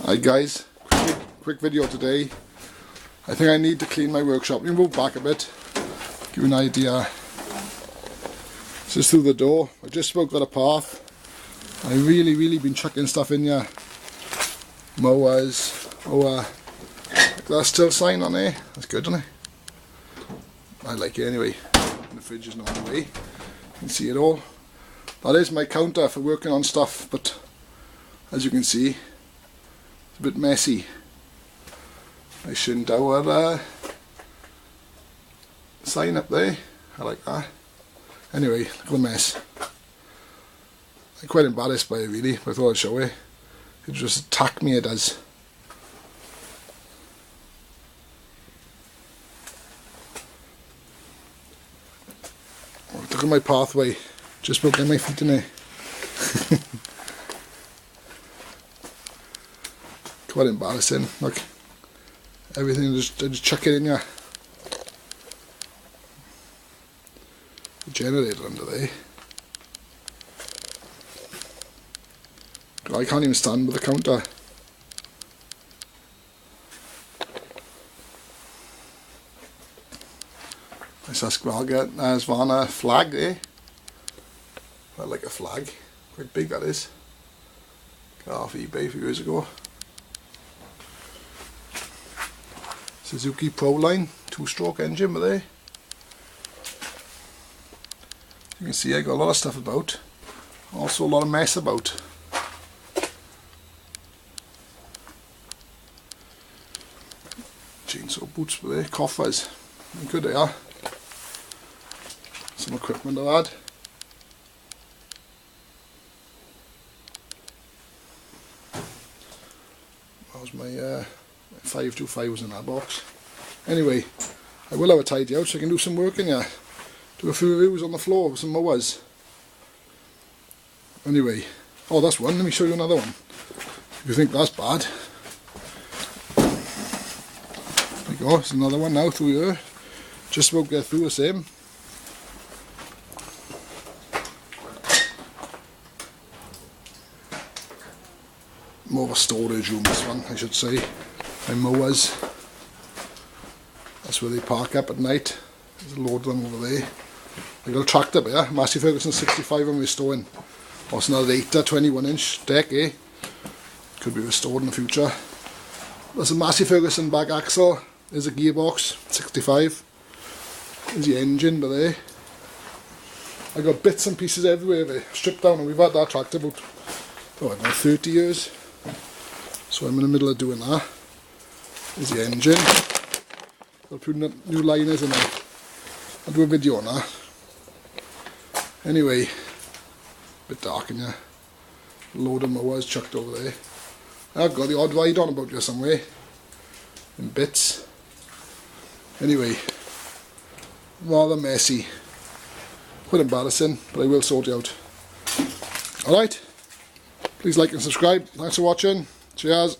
Hi guys, quick video today. I think I need to clean my workshop. Let me move back a bit, give you an idea. Just through the door, I just about got a path. I really been chucking stuff in here. Mowers, there's still sign on there. That's good, isn't it? I like it anyway. And the fridge is not in the way. You can see it all. That is my counter for working on stuff, but as you can see, it's a bit messy. I shouldn't have our sign up there. I like that. Anyway, look at the mess. I'm quite embarrassed by it really, but I thought I'd show you. It just attacked me, it does. Look at my pathway. Just about getting my feet in there. Quite embarrassing. Look, everything I just chuck it in here. The generator under there. I can't even stand with the counter. Nice Husqvarna flag there. I like a flag. Quite big that is. Got off eBay a few years ago. Suzuki Proline 2-stroke engine with there. You can see I got a lot of stuff about. Also a lot of mess about. Chainsaw boots with there. Coffers. Good they are. Some equipment I had. That was my 525 was in that box. Anyway, I will have a tidy out so I can do some work in here. Do a few reviews on the floor with some mowers. Anyway, oh that's one, let me show you another one. If you think that's bad. There you go, there's another one now through here. Just about get through the same. More of a storage room, this one I should say. My mowers. That's where they park up at night. There's a load of them over there. I got a tractor there, Massey Ferguson 65 I'm restoring. What's another 21-inch deck, eh? Could be restored in the future. There's a Massey Ferguson back axle. There's a gearbox, 65. There's the engine by there. I got bits and pieces everywhere there, stripped down, and we've had that tractor about, I don't know, 30 years. So I'm in the middle of doing that. There's the engine. I'll put new liners in there. I'll do a video on that. Anyway, a bit dark in here. A load of mowers chucked over there. I've got the odd ride on about here somewhere. In bits. Anyway, rather messy. Quite embarrassing, but I will sort it out. Alright, please like and subscribe. Thanks for watching. Cheers.